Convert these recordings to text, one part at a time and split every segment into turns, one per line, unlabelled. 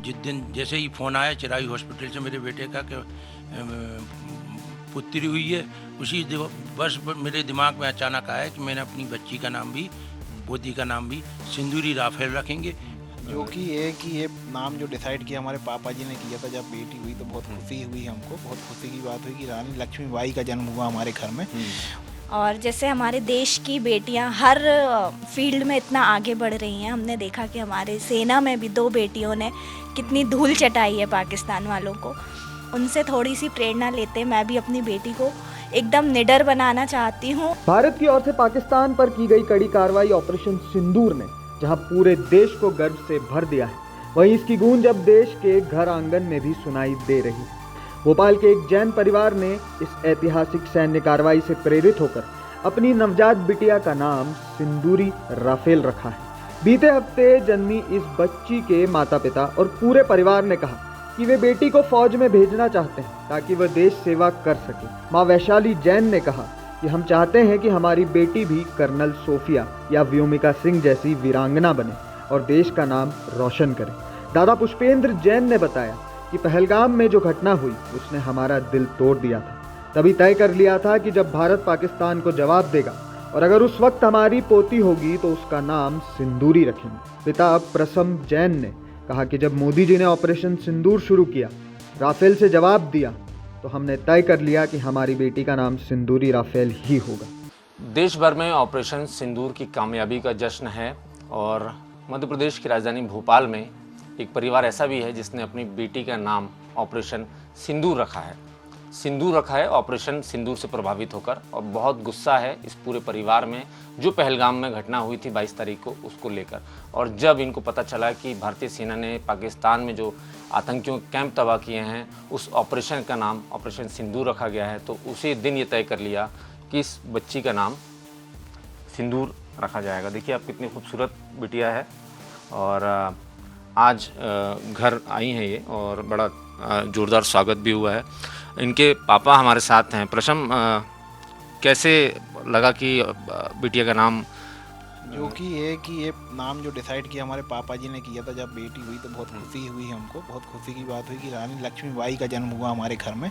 जिस दिन जैसे ही फ़ोन आया चिराई हॉस्पिटल से मेरे बेटे का कि पुत्री हुई है, उसी बस मेरे दिमाग में अचानक आया कि मैंने अपनी बच्ची का नाम भी, पोती का नाम भी सिंदूरी राफेल रखेंगे।
जो कि ये नाम जो डिसाइड किया हमारे पापा जी ने किया था जब बेटी हुई तो बहुत खुशी हुई हमको, बहुत खुशी की बात हुई कि रानी लक्ष्मीबाई का जन्म हुआ हमारे घर में।
और जैसे हमारे देश की बेटियां हर फील्ड में इतना आगे बढ़ रही हैं, हमने देखा कि हमारे सेना में भी 2 बेटियों ने कितनी धूल चटाई है पाकिस्तान वालों को। उनसे थोड़ी सी प्रेरणा लेते मैं भी अपनी बेटी को एकदम निडर बनाना चाहती हूँ।
भारत की ओर से पाकिस्तान पर की गई कड़ी कार्रवाई ऑपरेशन सिंदूर ने जहां पूरे देश को गर्व से भर दिया है, वहीं इसकी गूंज अब देश के घर आंगन में भी सुनाई दे रही है। भोपाल के एक जैन परिवार ने इस ऐतिहासिक सैन्य कार्रवाई से प्रेरित होकर अपनी नवजात बिटिया का नाम सिंदूरी राफेल रखा है। बीते हफ्ते जन्मी इस बच्ची के माता पिता और पूरे परिवार ने कहा कि वे बेटी को फौज में भेजना चाहते हैं ताकि वह देश सेवा कर सके। मां वैशाली जैन ने कहा कि हम चाहते हैं कि हमारी बेटी भी कर्नल सोफिया या व्योमिका सिंह जैसी वीरांगना बने और देश का नाम रोशन करे। दादा पुष्पेंद्र जैन ने बताया कि पहलगाम में जो घटना हुई उसने हमारा दिल तोड़ दिया था। तभी तय कर लिया था कि जब भारत पाकिस्तान को जवाब देगा और अगर उस वक्त हमारी पोती होगी तो उसका नाम सिंदूरी रखेंगे। पिता प्रसम जैन ने कहा कि जब मोदी जी ने ऑपरेशन सिंदूर शुरू किया, राफेल से जवाब दिया, तो हमने तय कर लिया कि हमारी बेटी का नाम सिंदूरी राफेल ही होगा।
देश भर में ऑपरेशन सिंदूर की कामयाबी का जश्न है और मध्य प्रदेश की राजधानी भोपाल में एक परिवार ऐसा भी है जिसने अपनी बेटी का नाम ऑपरेशन सिंदूर रखा है। सिंदूर रखा है ऑपरेशन सिंदूर से प्रभावित होकर, और बहुत गुस्सा है इस पूरे परिवार में जो पहलगाम में घटना हुई थी 22 तारीख को उसको लेकर। और जब इनको पता चला कि भारतीय सेना ने पाकिस्तान में जो आतंकियों के कैंप तबाह किए हैं उस ऑपरेशन का नाम ऑपरेशन सिंदूर रखा गया है, तो उसी दिन ये तय कर लिया कि इस बच्ची का नाम सिंदूर रखा जाएगा। देखिए आप कितनी खूबसूरत बिटिया है और आज घर आई हैं ये और बड़ा ज़ोरदार स्वागत भी हुआ है। इनके पापा हमारे साथ हैं। प्रशम, कैसे लगा कि बिटिया का नाम?
जो कि ये नाम जो डिसाइड किया हमारे पापा जी ने किया था जब बेटी हुई तो बहुत खुशी हुई हमको, बहुत खुशी की बात हुई कि रानी लक्ष्मीबाई का जन्म हुआ हमारे घर में।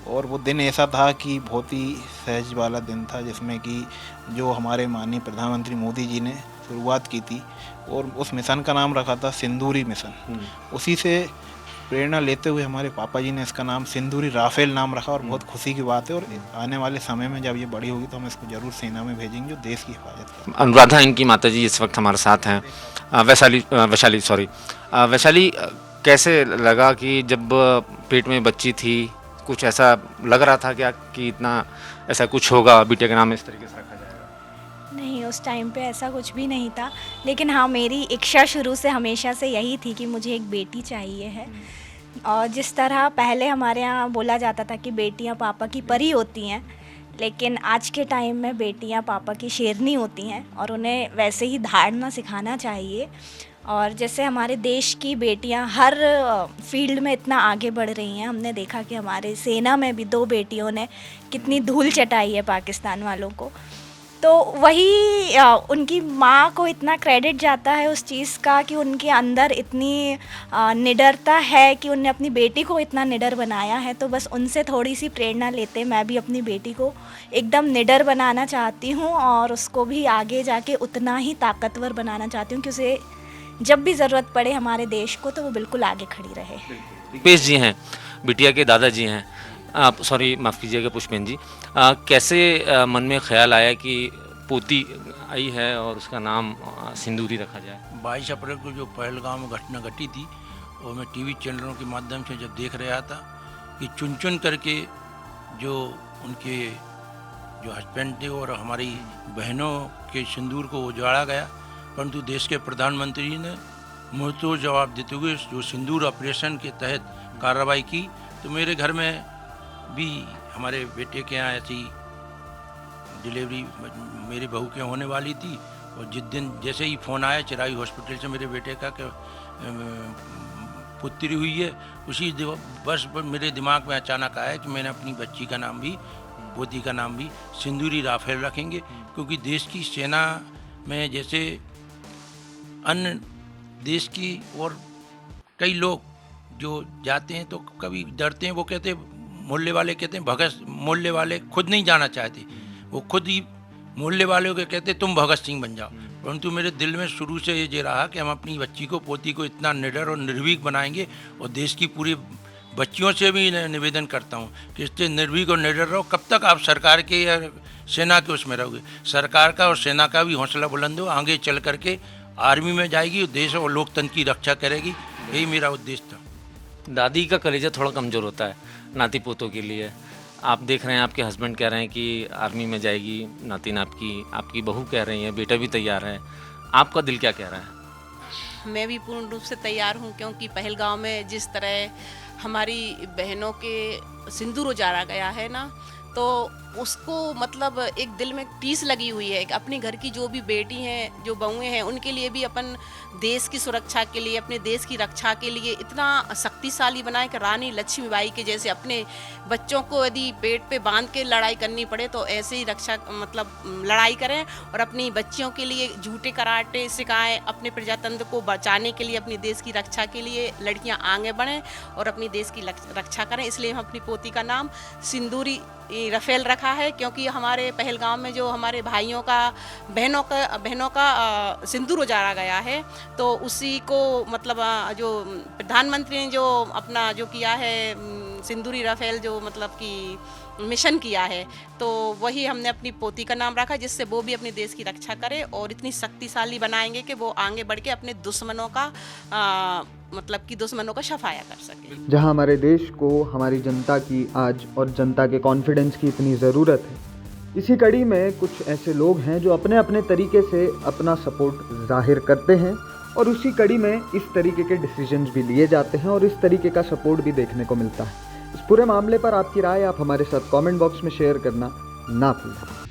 और वो दिन ऐसा था कि बहुत ही सहज वाला दिन था जिसमें कि जो हमारे माननीय प्रधानमंत्री मोदी जी ने शुरुआत की थी और उस मिशन का नाम रखा था सिंदूरी मिशन। उसी से प्रेरणा लेते हुए हमारे पापा जी ने इसका नाम सिंदूरी राफेल नाम रखा और बहुत खुशी की बात है। और आने वाले समय में जब ये बड़ी होगी तो हम इसको जरूर सेना में भेजेंगे जो देश की हिफाजत करें।
अनुराधा इनकी माताजी इस वक्त हमारे साथ हैं। वैशाली, कैसे लगा कि जब पेट में बच्ची थी कुछ ऐसा लग रहा था क्या कि इतना ऐसा कुछ होगा, बिटिया के नाम इस तरीके से रखा जाएगा?
नहीं, उस टाइम पे ऐसा कुछ भी नहीं था, लेकिन हाँ मेरी इच्छा शुरू से हमेशा से यही थी कि मुझे एक बेटी चाहिए है। और जिस तरह पहले हमारे यहाँ बोला जाता था कि बेटियाँ पापा की परी होती हैं, लेकिन आज के टाइम में बेटियाँ पापा की शेरनी होती हैं और उन्हें वैसे ही धारना सिखाना चाहिए। और जैसे हमारे देश की बेटियां हर फील्ड में इतना आगे बढ़ रही हैं, हमने देखा कि हमारे सेना में भी 2 बेटियों ने कितनी धूल चटाई है पाकिस्तान वालों को। तो वही उनकी माँ को इतना क्रेडिट जाता है उस चीज़ का कि उनके अंदर इतनी निडरता है कि उनने अपनी बेटी को इतना निडर बनाया है। तो बस उनसे थोड़ी सी प्रेरणा लेते मैं भी अपनी बेटी को एकदम निडर बनाना चाहती हूँ और उसको भी आगे जाके उतना ही ताकतवर बनाना चाहती हूँ कि उसे जब भी ज़रूरत पड़े हमारे देश को तो वो बिल्कुल आगे खड़ी रहे।
दीपेश जी हैं, बिटिया के दादाजी हैं, आप सॉरी माफ़ कीजिएगा पुष्पेन जी, कैसे मन में ख्याल आया कि पोती आई है और उसका नाम सिंदूरी रखा जाए?
22 अप्रैल को जो पहलगाम में घटना घटी थी और मैं टीवी चैनलों के माध्यम से जब देख रहा था कि चुन चुन करके जो उनके जो हस्बैंड थे और हमारी बहनों के सिंदूर को उजाड़ा गया, परंतु देश के प्रधानमंत्री ने मुंहतोड़ जवाब देते हुए जो सिंदूर ऑपरेशन के तहत कार्रवाई की, तो मेरे घर में भी हमारे बेटे के यहाँ ऐसी डिलीवरी मेरी बहू के होने वाली थी। और जिस दिन जैसे ही फ़ोन आया चिराई हॉस्पिटल से मेरे बेटे का कि पुत्री हुई है, उसी बस मेरे दिमाग में अचानक आया कि मैंने अपनी बच्ची का नाम भी, पोती का नाम भी सिंदूरी राफेल रखेंगे, क्योंकि देश की सेना में जैसे अन्य देश की और कई लोग जो जाते हैं तो कभी डरते हैं, वो कहते हैं मोहल्ले वाले कहते हैं भगत, मोहल्ले वाले खुद नहीं जाना चाहते, वो खुद ही मोहल्ले वालों के कहते तुम भगत सिंह बन जाओ। परंतु मेरे दिल में शुरू से ये रहा कि हम अपनी बच्ची को, पोती को इतना निडर और निर्भीक बनाएंगे, और देश की पूरी बच्चियों से भी निवेदन करता हूँ कि इससे निर्भीक और निडर रहो। कब तक आप सरकार के या सेना के उसमें रहोगे? सरकार का और सेना का भी हौसला बुलंद हो, आगे चल करके आर्मी में जाएगी, देश और लोकतंत्र की रक्षा करेगी, यही मेरा उद्देश्य था।
दादी का कलेजा थोड़ा कमज़ोर होता है नाती पोतों के लिए। आप देख रहे हैं आपके हस्बैंड कह रहे हैं कि आर्मी में जाएगी नातिन आपकी बहू कह रही है, बेटा भी तैयार है, आपका दिल क्या कह रहा है?
मैं भी पूर्ण रूप से तैयार हूँ, क्योंकि पहलगांव में जिस तरह हमारी बहनों के सिंदूर उजाड़ा गया है ना, तो उसको मतलब एक दिल में टीस लगी हुई है। अपने घर की जो भी बेटी हैं, जो बहुएं हैं, उनके लिए भी अपन देश की सुरक्षा के लिए, अपने देश की रक्षा के लिए इतना शक्तिशाली बनाए कि रानी लक्ष्मीबाई के जैसे अपने बच्चों को यदि पेट पे बांध के लड़ाई करनी पड़े तो ऐसे ही रक्षा मतलब लड़ाई करें, और अपनी बच्चियों के लिए झूठे कराटे सिखाएं, अपने प्रजातंत्र को बचाने के लिए, अपनी देश की रक्षा के लिए लड़कियां आगे बढ़ें और अपनी देश की रक्षा करें। इसलिए हम अपनी पोती का नाम सिंदूरी राफेल रखा है, क्योंकि हमारे पहलगाम में जो हमारे भाइयों का बहनों का सिंदूर उजाड़ा गया है, तो उसी को मतलब जो प्रधानमंत्री ने जो अपना जो किया है सिंदूरी राफेल जो मतलब कि मिशन किया है, तो वही हमने अपनी पोती का नाम रखा, जिससे वो भी अपने देश की रक्षा करे और इतनी शक्तिशाली बनाएंगे कि वो आगे बढ़ के अपने दुश्मनों का मतलब कि दुश्मनों का सफाया कर सके।
जहां हमारे देश को हमारी जनता की आज और जनता के कॉन्फिडेंस की इतनी ज़रूरत है, इसी कड़ी में कुछ ऐसे लोग हैं जो अपने अपने तरीके से अपना सपोर्ट जाहिर करते हैं, और उसी कड़ी में इस तरीके के डिसीजंस भी लिए जाते हैं और इस तरीके का सपोर्ट भी देखने को मिलता है। इस पूरे मामले पर आपकी राय आप हमारे साथ कमेंट बॉक्स में शेयर करना ना भूलें।